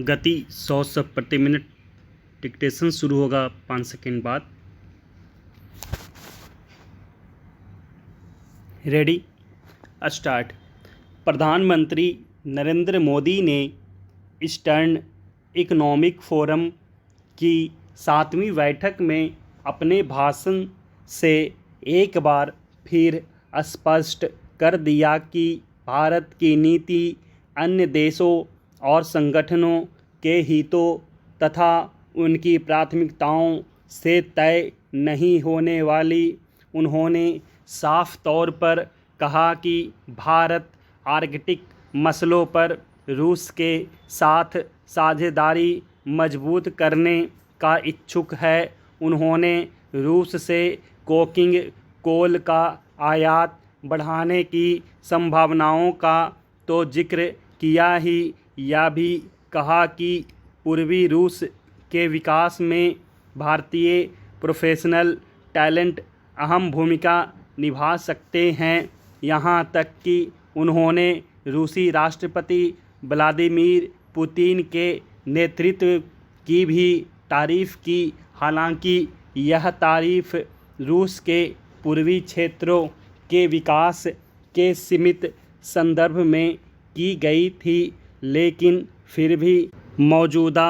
गति 100 शब्द प्रति मिनट। डिक्टेशन शुरू होगा 5 सेकेंड बाद। Ready, start. प्रधानमंत्री नरेंद्र मोदी ने ईस्टर्न इकोनॉमिक फोरम की 7वीं बैठक में अपने भाषण से एक बार फिर स्पष्ट कर दिया कि भारत की नीति अन्य देशों और संगठनों के हितों तथा उनकी प्राथमिकताओं से तय नहीं होने वाली। उन्होंने साफ तौर पर कहा कि भारत आर्कटिक मसलों पर रूस के साथ साझेदारी मजबूत करने का इच्छुक है। उन्होंने रूस से कोकिंग कोल का आयात बढ़ाने की संभावनाओं का तो जिक्र किया ही, यह भी कहा कि पूर्वी रूस के विकास में भारतीय प्रोफेशनल टैलेंट अहम भूमिका निभा सकते हैं। यहाँ तक कि उन्होंने रूसी राष्ट्रपति व्लादिमीर पुतिन के नेतृत्व की भी तारीफ़ की। हालांकि यह तारीफ़ रूस के पूर्वी क्षेत्रों के विकास के सीमित संदर्भ में की गई थी, लेकिन फिर भी मौजूदा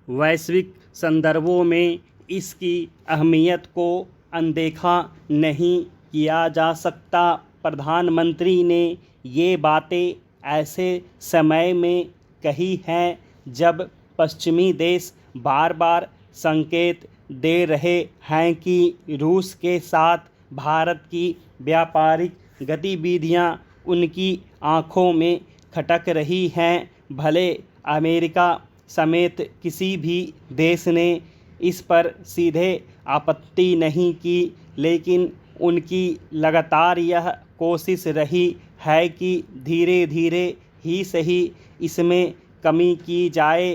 वैश्विक संदर्भों में इसकी अहमियत को अनदेखा नहीं किया जा सकता। प्रधानमंत्री ने ये बातें ऐसे समय में कही हैं जब पश्चिमी देश बार बार संकेत दे रहे हैं कि रूस के साथ भारत की व्यापारिक गतिविधियां उनकी आंखों में खटक रही हैं। भले अमेरिका समेत किसी भी देश ने इस पर सीधे आपत्ति नहीं की, लेकिन उनकी लगातार यह कोशिश रही है कि धीरे धीरे ही सही इसमें कमी की जाए।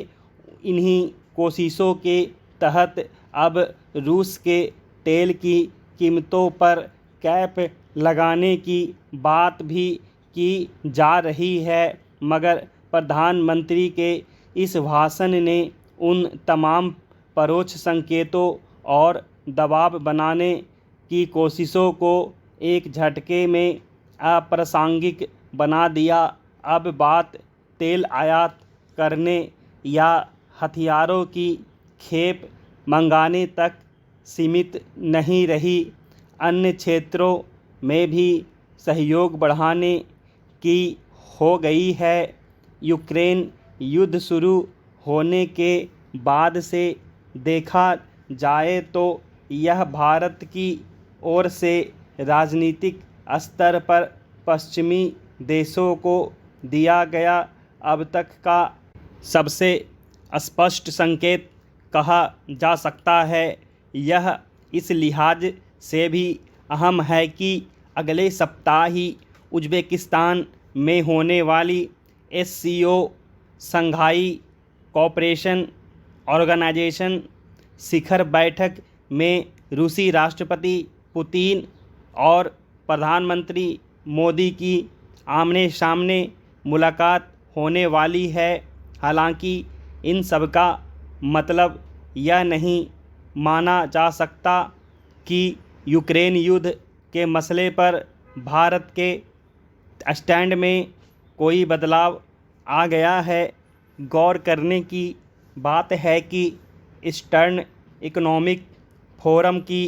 इन्हीं कोशिशों के तहत अब रूस के तेल की कीमतों पर कैप लगाने की बात भी की जा रही है, मगर प्रधानमंत्री के इस भाषण ने उन तमाम परोक्ष संकेतों और दबाव बनाने की कोशिशों को एक झटके में अप्रासंगिक बना दिया। अब बात तेल आयात करने या हथियारों की खेप मंगाने तक सीमित नहीं रही। अन्य क्षेत्रों में भी सहयोग बढ़ाने की हो गई है। यूक्रेन युद्ध शुरू होने के बाद से देखा जाए तो यह भारत की ओर से राजनीतिक स्तर पर पश्चिमी देशों को दिया गया अब तक का सबसे स्पष्ट संकेत कहा जा सकता है। यह इस लिहाज से भी अहम है कि अगले सप्ताह ही उज़्बेकिस्तान में होने वाली SCO शंघाई कोऑपरेशन ऑर्गेनाइजेशन शिखर बैठक में रूसी राष्ट्रपति पुतिन और प्रधानमंत्री मोदी की आमने सामने मुलाकात होने वाली है। हालांकि इन सब का मतलब यह नहीं माना जा सकता कि यूक्रेन युद्ध के मसले पर भारत के स्टैंड में कोई बदलाव आ गया है। गौर करने की बात है कि ईस्टर्न इकोनॉमिक फोरम की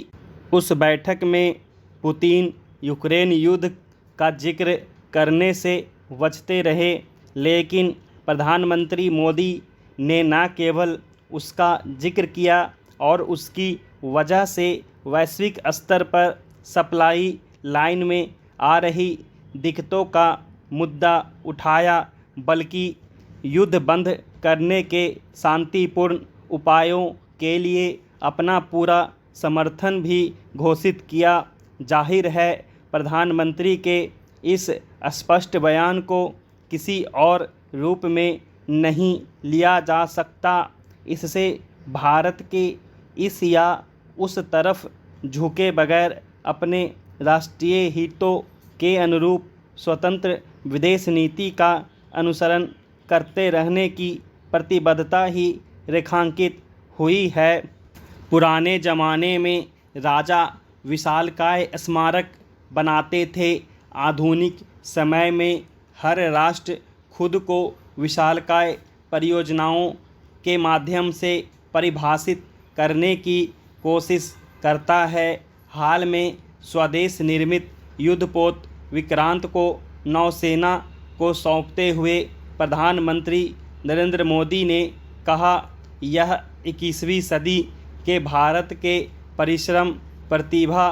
उस बैठक में पुतिन यूक्रेन युद्ध का जिक्र करने से बचते रहे, लेकिन प्रधानमंत्री मोदी ने न केवल उसका जिक्र किया और उसकी वजह से वैश्विक स्तर पर सप्लाई लाइन में आ रही दिक्कतों का मुद्दा उठाया, बल्कि युद्ध बंद करने के शांतिपूर्ण उपायों के लिए अपना पूरा समर्थन भी घोषित किया। जाहिर है, प्रधानमंत्री के इस स्पष्ट बयान को किसी और रूप में नहीं लिया जा सकता। इससे भारत के इस या उस तरफ झुके बगैर अपने राष्ट्रीय हितों के अनुरूप स्वतंत्र विदेश नीति का अनुसरण करते रहने की प्रतिबद्धता ही रेखांकित हुई है। पुराने ज़माने में राजा विशालकाय स्मारक बनाते थे। आधुनिक समय में हर राष्ट्र खुद को विशालकाय परियोजनाओं के माध्यम से परिभाषित करने की कोशिश करता है। हाल में स्वदेश निर्मित युद्धपोत विक्रांत को नौसेना को सौंपते हुए प्रधानमंत्री नरेंद्र मोदी ने कहा, यह 21वीं सदी के भारत के परिश्रम, प्रतिभा,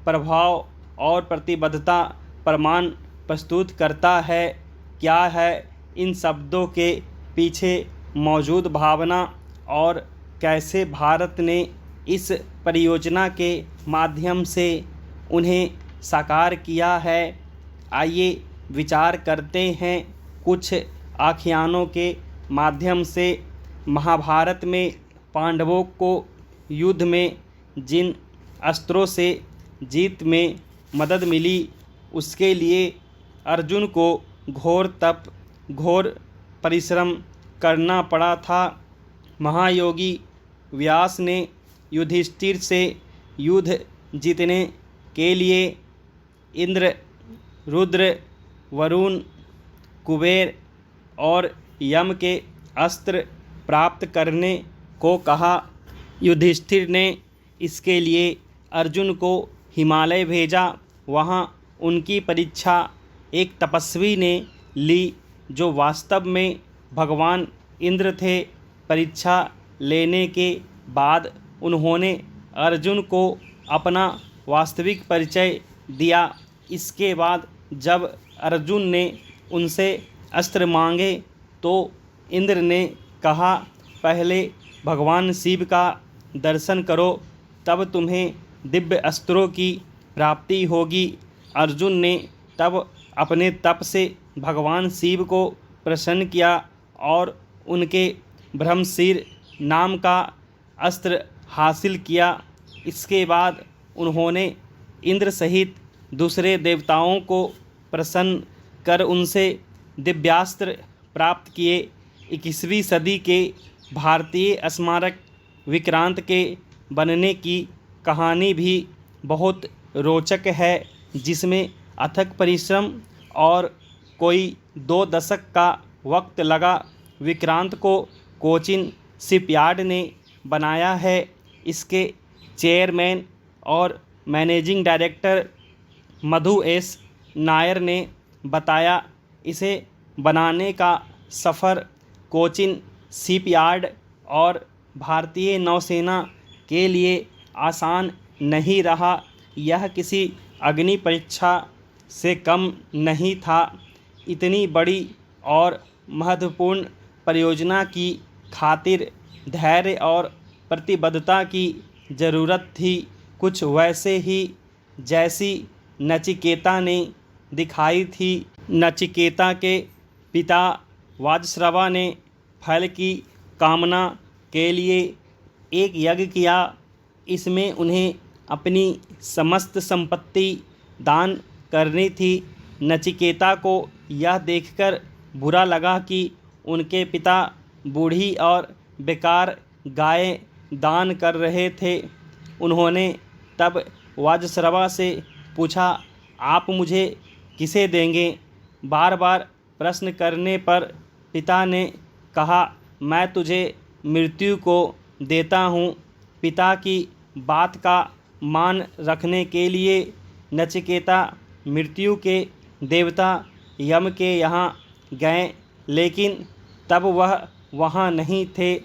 प्रभाव और प्रतिबद्धता प्रमाण प्रस्तुत करता है। क्या है इन शब्दों के पीछे मौजूद भावना और कैसे भारत ने इस परियोजना के माध्यम से उन्हें साकार किया है, आइए विचार करते हैं। कुछ आख्यानों के माध्यम से महाभारत में पांडवों को युद्ध में जिन अस्त्रों से जीत में मदद मिली, उसके लिए अर्जुन को घोर तप, घोर परिश्रम करना पड़ा था। महायोगी व्यास ने युधिष्ठिर से युद्ध जीतने के लिए इंद्र, रुद्र, वरुण, कुबेर और यम के अस्त्र प्राप्त करने को कहा। युधिष्ठिर ने इसके लिए अर्जुन को हिमालय भेजा। वहाँ उनकी परीक्षा एक तपस्वी ने ली जो वास्तव में भगवान इंद्र थे। परीक्षा लेने के बाद उन्होंने अर्जुन को अपना वास्तविक परिचय दिया। इसके बाद जब अर्जुन ने उनसे अस्त्र मांगे तो इंद्र ने कहा, पहले भगवान शिव का दर्शन करो, तब तुम्हें दिव्य अस्त्रों की प्राप्ति होगी। अर्जुन ने तब अपने तप से भगवान शिव को प्रसन्न किया और उनके ब्रह्मशीर नाम का अस्त्र हासिल किया। इसके बाद उन्होंने इंद्र सहित दूसरे देवताओं को प्रसन्न कर उनसे दिव्यास्त्र प्राप्त किए। 21वीं सदी के भारतीय स्मारक विक्रांत के बनने की कहानी भी बहुत रोचक है, जिसमें अथक परिश्रम और कोई 2 दशक का वक्त लगा। विक्रांत को कोचिन शिपयार्ड ने बनाया है। इसके चेयरमैन और मैनेजिंग डायरेक्टर मधु एस नायर ने बताया, इसे बनाने का सफ़र कोचिन शिपयार्ड और भारतीय नौसेना के लिए आसान नहीं रहा। यह किसी अग्नि परीक्षा से कम नहीं था। इतनी बड़ी और महत्वपूर्ण परियोजना की खातिर धैर्य और प्रतिबद्धता की ज़रूरत थी, कुछ वैसे ही जैसी नचिकेता ने दिखाई थी। नचिकेता के पिता वाजश्रवा ने फल की कामना के लिए एक यज्ञ किया। इसमें उन्हें अपनी समस्त संपत्ति दान करनी थी। नचिकेता को यह देखकर बुरा लगा कि उनके पिता बूढ़ी और बेकार गायें दान कर रहे थे। उन्होंने तब वाजश्रवा से पूछा, आप मुझे किसे देंगे? बार बार प्रश्न करने पर पिता ने कहा, मैं तुझे मृत्यु को देता हूँ। पिता की बात का मान रखने के लिए नचिकेता मृत्यु के देवता यम के यहाँ गए, लेकिन तब वह वहाँ नहीं थे।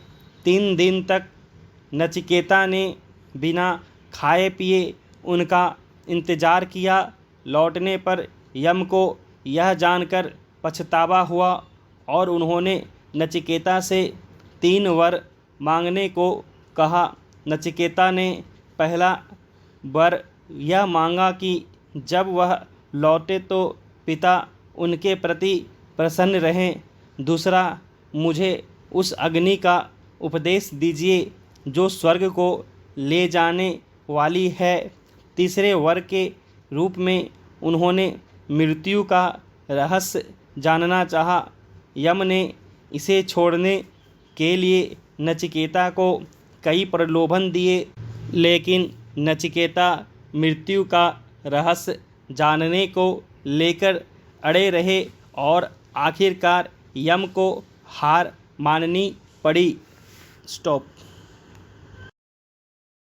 3 दिन तक नचिकेता ने बिना खाए पिए उनका इंतज़ार किया। लौटने पर यम को यह जानकर पछतावा हुआ और उन्होंने नचिकेता से 3 वर मांगने को कहा। नचिकेता ने पहला वर यह मांगा कि जब वह लौटे तो पिता उनके प्रति प्रसन्न रहें। दूसरा, मुझे उस अग्नि का उपदेश दीजिए जो स्वर्ग को ले जाने वाली है। तीसरे वर के रूप में उन्होंने मृत्यु का रहस्य जानना चाहा। यम ने इसे छोड़ने के लिए नचिकेता को कई प्रलोभन दिए, लेकिन नचिकेता मृत्यु का रहस्य जानने को लेकर अड़े रहे और आखिरकार यम को हार माननी पड़ी। स्टॉप।